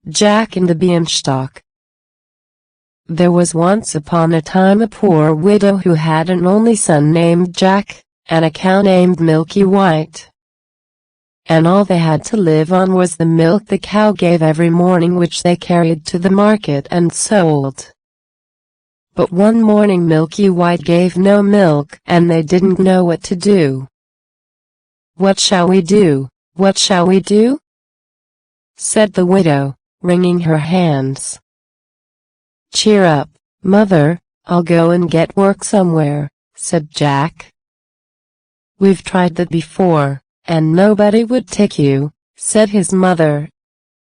Jack and the Beanstalk. There was once upon a time a poor widow who had an only son named Jack, and a cow named Milky White. And all they had to live on was the milk the cow gave every morning, which they carried to the market and sold. But one morning Milky White gave no milk, and they didn't know what to do. "What shall we do? What shall we do?" said the widow, wringing her hands. "Cheer up, mother, I'll go and get work somewhere," said Jack. "We've tried that before, and nobody would take you," said his mother.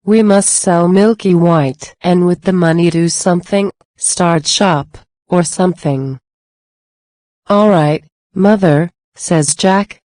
"We must sell Milky White, and with the money do something, start shop, or something." "All right, mother," says Jack.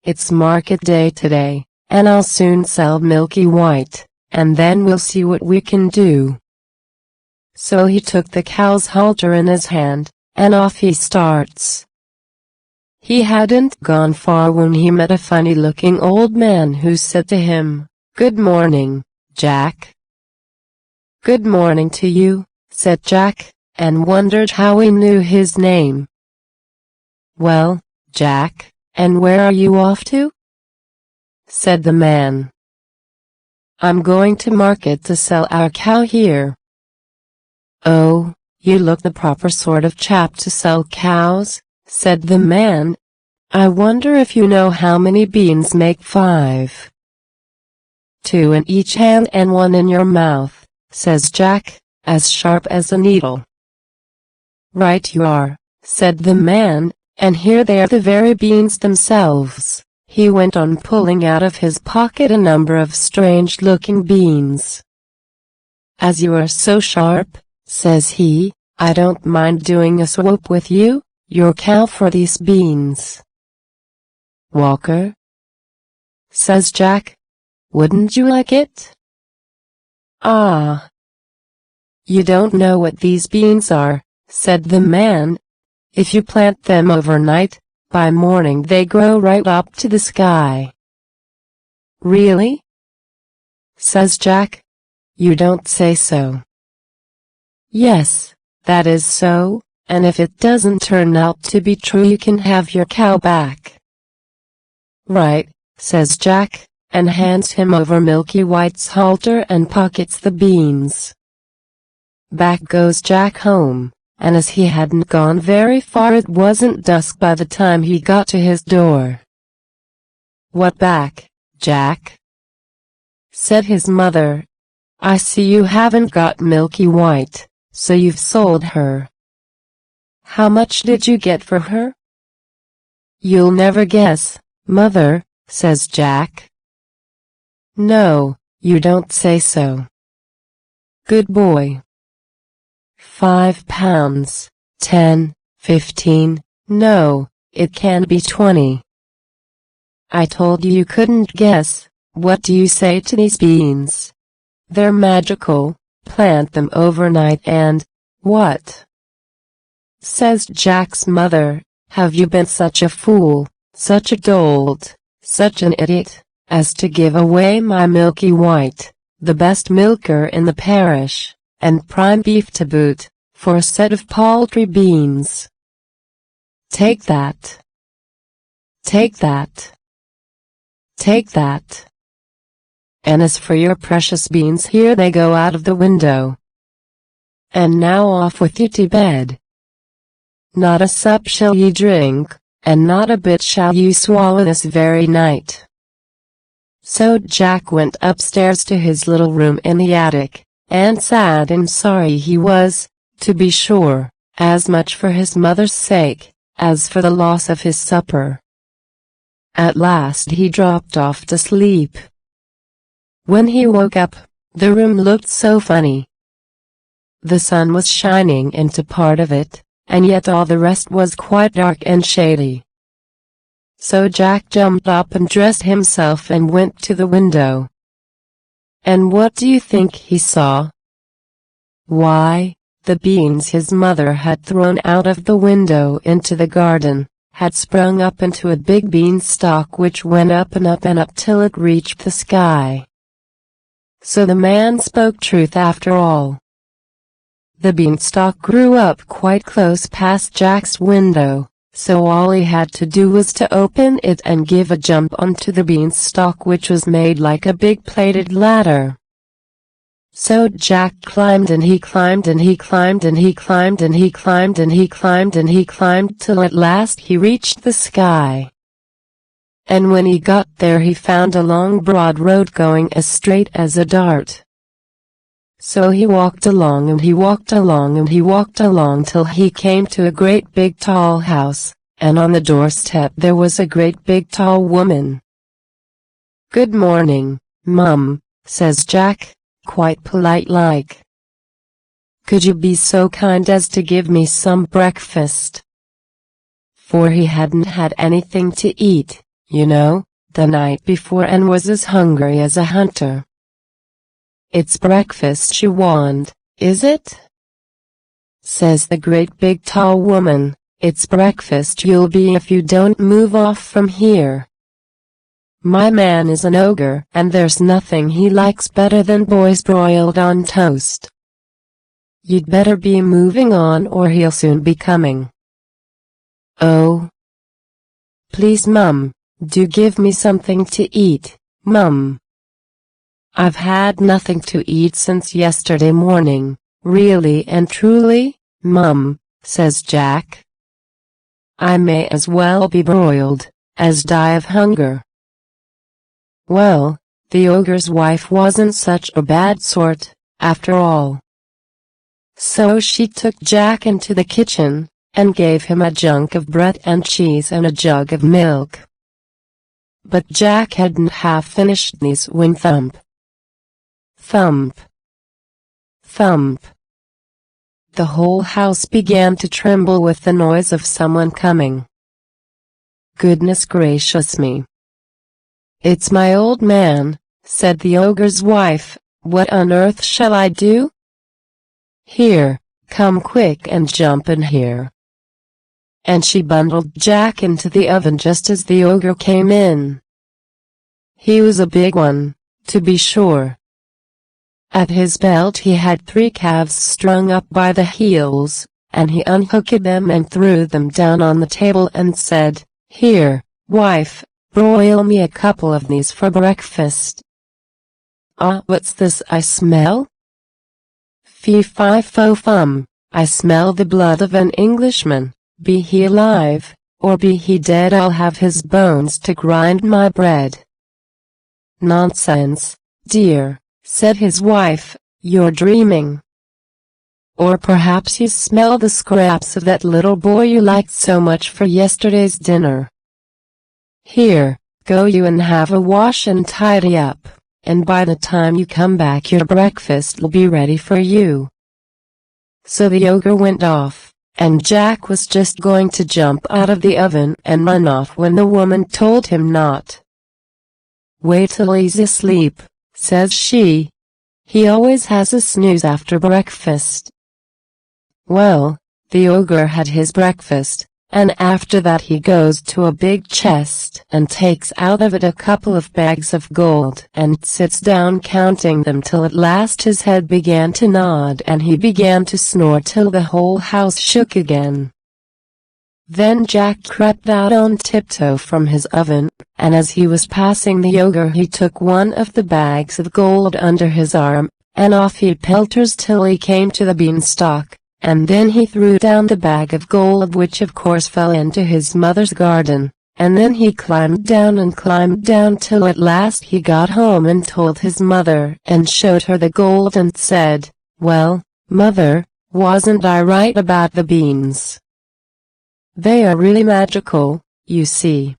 "It's market day today, and I'll soon sell Milky White, and then we'll see what we can do." So he took the cow's halter in his hand, and off he starts. He hadn't gone far when he met a funny-looking old man who said to him, "Good morning, Jack." "Good morning to you," said Jack, and wondered how he knew his name. "Well, Jack, and where are you off to?" said the man. "I'm going to market to sell our cow here." "Oh, you look the proper sort of chap to sell cows," said the man. "I wonder if you know how many beans make 5. "2 in each hand and 1 in your mouth," says Jack, as sharp as a needle. "Right you are," said the man, "and here they are, the very beans themselves." He went on pulling out of his pocket a number of strange-looking beans. "As you are so sharp," says he, "I don't mind doing a swoop with you, your cow, for these beans." "Walker," says Jack, "wouldn't you like it?" "Ah, you don't know what these beans are," said the man. "If you plant them overnight, by morning they grow right up to the sky." "Really?" says Jack. "You don't say so." "Yes, that is so, and if it doesn't turn out to be true, you can have your cow back." "Right," says Jack, and hands him over Milky White's halter and pockets the beans. Back goes Jack home, and as he hadn't gone very far, it wasn't dusk by the time he got to his door. "What back, Jack?" said his mother. "I see you haven't got Milky White, so you've sold her. How much did you get for her?" "You'll never guess, mother," says Jack. "No, you don't say so." "Good boy." £5, 10, 15, no, it can't be 20. "I told you you couldn't guess. What do you say to these beans? They're magical. Plant them overnight and—" "What?" says Jack's mother. "Have you been such a fool, such a dolt, such an idiot, as to give away my Milky White, the best milker in the parish, and prime beef to boot, for a set of paltry beans? Take that. Take that. Take that. And as for your precious beans, here they go out of the window. And now off with you to bed. Not a sup shall ye drink, and not a bit shall you swallow this very night." So Jack went upstairs to his little room in the attic, and sad and sorry he was, to be sure, as much for his mother's sake, as for the loss of his supper. At last he dropped off to sleep. When he woke up, the room looked so funny. The sun was shining into part of it, and yet all the rest was quite dark and shady. So Jack jumped up and dressed himself and went to the window. And what do you think he saw? Why, the beans his mother had thrown out of the window into the garden, had sprung up into a big beanstalk which went up and up and up till it reached the sky. So the man spoke truth after all. The beanstalk grew up quite close past Jack's window, so all he had to do was to open it and give a jump onto the beanstalk, which was made like a big plated ladder. So Jack climbed and he climbed and he climbed and he climbed and he climbed and he climbed and he climbed till at last he reached the sky. And when he got there he found a long broad road going as straight as a dart. So he walked along and he walked along and he walked along till he came to a great big tall house, and on the doorstep there was a great big tall woman. "Good morning, Mum," says Jack, quite polite like. "Could you be so kind as to give me some breakfast?" For he hadn't had anything to eat, you know, the night before, and was as hungry as a hunter. "It's breakfast you want, is it?" says the great big tall woman. "It's breakfast you'll be if you don't move off from here. My man is an ogre, and there's nothing he likes better than boys broiled on toast. You'd better be moving on or he'll soon be coming." "Oh, please Mum, do give me something to eat, Mum. I've had nothing to eat since yesterday morning, really and truly, Mum," says Jack. "I may as well be broiled as die of hunger." Well, the ogre's wife wasn't such a bad sort, after all. So she took Jack into the kitchen, and gave him a junk of bread and cheese and a jug of milk. But Jack hadn't half finished these when thump, thump, thump. The whole house began to tremble with the noise of someone coming. "Goodness gracious me! It's my old man," said the ogre's wife. "What on earth shall I do? Here, come quick and jump in here." And she bundled Jack into the oven just as the ogre came in. He was a big one, to be sure. At his belt he had 3 calves strung up by the heels, and he unhooked them and threw them down on the table and said, "Here, wife, broil me a couple of these for breakfast." "Ah, what's this I smell? Fee-fi-fo-fum, I smell the blood of an Englishman. Be he alive, or be he dead, I'll have his bones to grind my bread." "Nonsense, dear," said his wife, "you're dreaming. Or perhaps you smell the scraps of that little boy you liked so much for yesterday's dinner. Here, go you and have a wash and tidy up, and by the time you come back your breakfast'll be ready for you." So the ogre went off, and Jack was just going to jump out of the oven and run off when the woman told him not. "Wait till he's asleep," says she. "He always has a snooze after breakfast." Well, the ogre had his breakfast, and after that he goes to a big chest and takes out of it a couple of bags of gold and sits down counting them till at last his head began to nod and he began to snore till the whole house shook again. Then Jack crept out on tiptoe from his oven, and as he was passing the ogre he took one of the bags of gold under his arm, and off he pelters till he came to the beanstalk, and then he threw down the bag of gold, which of course fell into his mother's garden, and then he climbed down till at last he got home and told his mother and showed her the gold and said, "Well, Mother, wasn't I right about the beans? They are really magical, you see."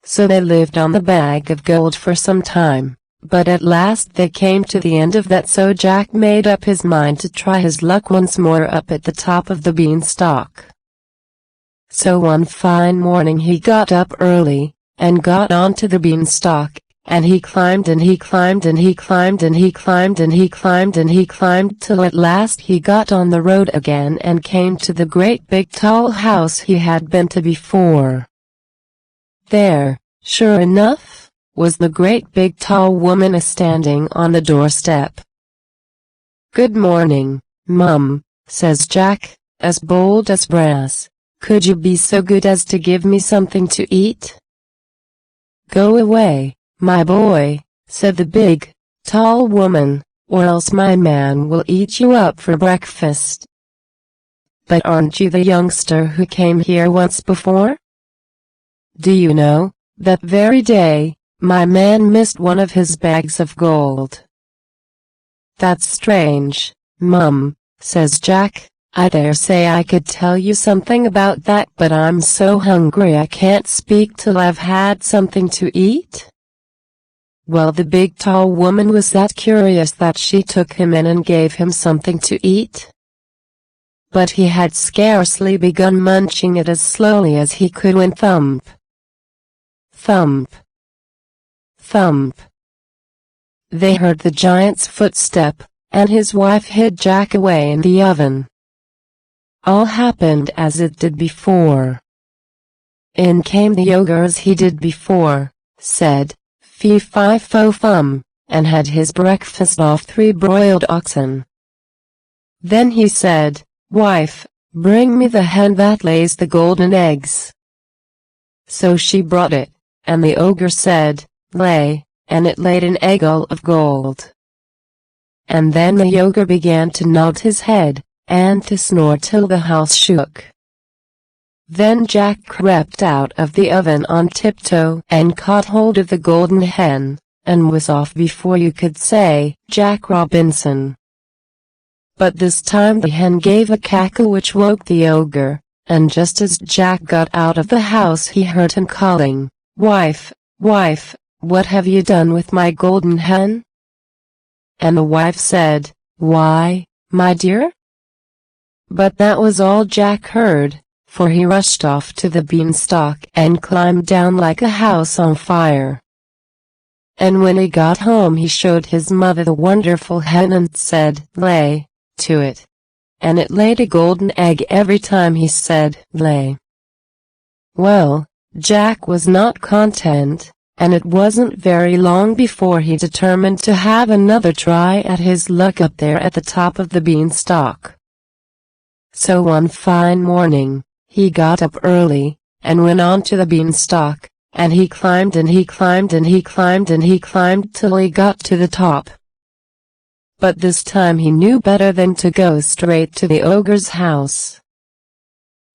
So they lived on the bag of gold for some time, but at last they came to the end of that, so Jack made up his mind to try his luck once more up at the top of the beanstalk. So one fine morning he got up early, and got onto the beanstalk, and he climbed and he climbed and he climbed and he climbed and he climbed and he climbed till at last he got on the road again and came to the great big tall house he had been to before. There, sure enough, was the great big tall woman a-standing on the doorstep. "Good morning, Mum," says Jack, as bold as brass. "Could you be so good as to give me something to eat?" "Go away, my boy," said the big, tall woman, "or else my man will eat you up for breakfast." "But aren't you the youngster who came here once before? Do you know, that very day, my man missed one of his bags of gold." "That's strange, Mum," says Jack. "I dare say I could tell you something about that, but I'm so hungry I can't speak till I've had something to eat." Well, the big tall woman was that curious that she took him in and gave him something to eat. But he had scarcely begun munching it as slowly as he could when thump, thump, thump, they heard the giant's footstep, and his wife hid Jack away in the oven. All happened as it did before. In came the ogre as he did before, said, "Fee-fi-fo-fum," and had his breakfast off 3 broiled oxen. Then he said, "Wife, bring me the hen that lays the golden eggs." So she brought it, and the ogre said, "Lay," and it laid an egg all of gold. And then the ogre began to nod his head, and to snore till the house shook. Then Jack crept out of the oven on tiptoe and caught hold of the golden hen, and was off before you could say, "Jack Robinson." But this time the hen gave a cackle which woke the ogre, and just as Jack got out of the house he heard him calling, "Wife, wife, what have you done with my golden hen?" And the wife said, "Why, my dear?" But that was all Jack heard, for he rushed off to the beanstalk and climbed down like a house on fire. And when he got home he showed his mother the wonderful hen and said, "Lay," to it. And it laid a golden egg every time he said, "Lay." Well, Jack was not content, and it wasn't very long before he determined to have another try at his luck up there at the top of the beanstalk. So one fine morning, he got up early, and went on to the beanstalk, and he climbed and he climbed and he climbed and he climbed till he got to the top. But this time he knew better than to go straight to the ogre's house.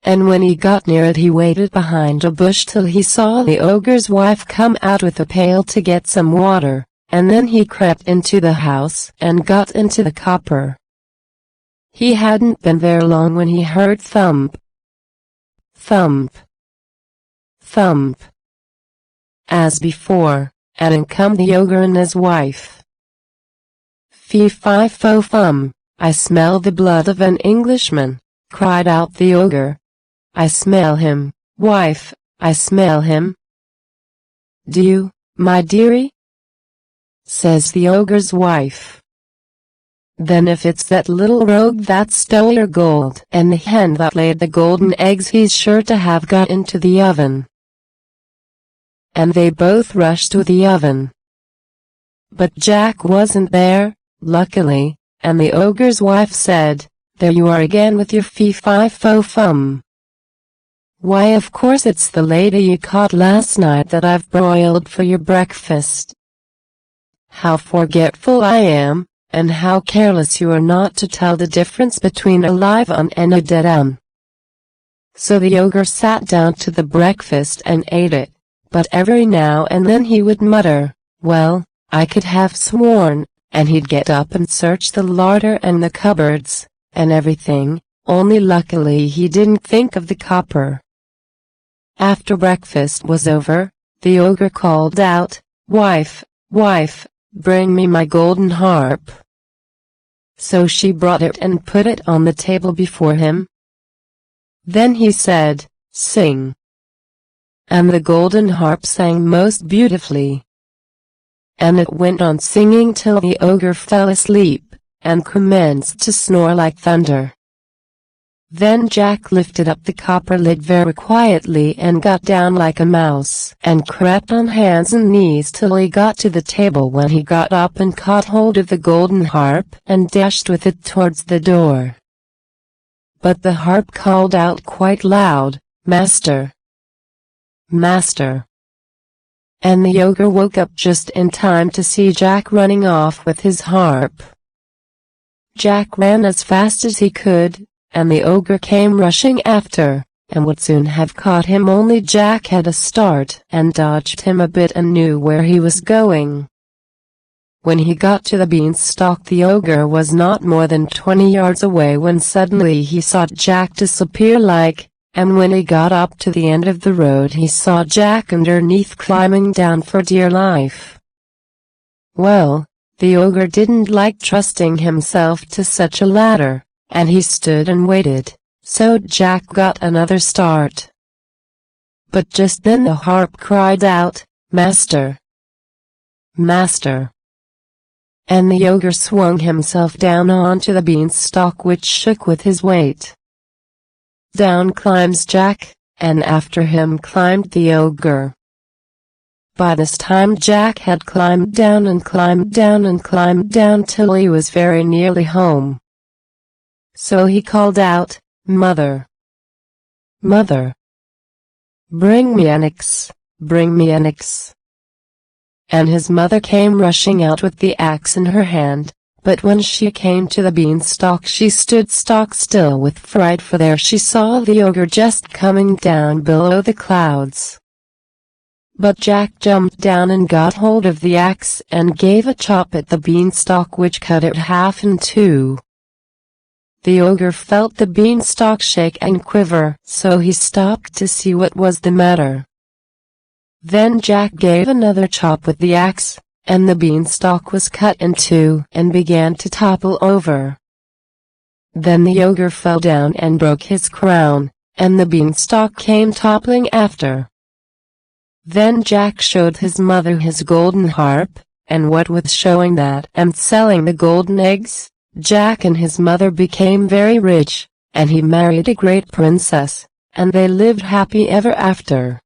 And when he got near it he waited behind a bush till he saw the ogre's wife come out with a pail to get some water, and then he crept into the house and got into the copper. He hadn't been there long when he heard thump, thump, thump, as before, and in come the ogre and his wife. "Fee-fi-fo-fum, I smell the blood of an Englishman," cried out the ogre. "I smell him, wife, I smell him." "Do you, my dearie?" says the ogre's wife. "Then if it's that little rogue that stole your gold and the hen that laid the golden eggs he's sure to have got into the oven." And they both rushed to the oven. But Jack wasn't there, luckily, and the ogre's wife said, "There you are again with your fee-fi-fo-fum. Why, of course it's the lady you caught last night that I've broiled for your breakfast. How forgetful I am, and how careless you are not to tell the difference between a live one and a dead one." So the ogre sat down to the breakfast and ate it, but every now and then he would mutter, "Well, I could have sworn," and he'd get up and search the larder and the cupboards, and everything, only luckily he didn't think of the copper. After breakfast was over, the ogre called out, "Wife, wife, bring me my golden harp." So she brought it and put it on the table before him. Then he said, "Sing." And the golden harp sang most beautifully. And it went on singing till the ogre fell asleep, and commenced to snore like thunder. Then Jack lifted up the copper lid very quietly and got down like a mouse, and crept on hands and knees till he got to the table, when he got up and caught hold of the golden harp and dashed with it towards the door. But the harp called out quite loud, "Master! Master!" And the ogre woke up just in time to see Jack running off with his harp. Jack ran as fast as he could, and the ogre came rushing after, and would soon have caught him, only Jack had a start and dodged him a bit and knew where he was going. When he got to the beanstalk, the ogre was not more than 20 yards away when suddenly he saw Jack disappear and when he got up to the end of the road he saw Jack underneath climbing down for dear life. Well, the ogre didn't like trusting himself to such a ladder, and he stood and waited, so Jack got another start. But just then the harp cried out, "Master! Master!" And the ogre swung himself down onto the beanstalk, which shook with his weight. Down climbs Jack, and after him climbed the ogre. By this time Jack had climbed down and climbed down and climbed down till he was very nearly home. So he called out, "Mother! Mother! Bring me an axe, bring me an axe!" And his mother came rushing out with the axe in her hand, but when she came to the beanstalk she stood stock still with fright, for there she saw the ogre just coming down below the clouds. But Jack jumped down and got hold of the axe and gave a chop at the beanstalk, which cut it half in two. The ogre felt the beanstalk shake and quiver, so he stopped to see what was the matter. Then Jack gave another chop with the axe, and the beanstalk was cut in two and began to topple over. Then the ogre fell down and broke his crown, and the beanstalk came toppling after. Then Jack showed his mother his golden harp, and what with showing that and selling the golden eggs, Jack and his mother became very rich, and he married a great princess, and they lived happy ever after.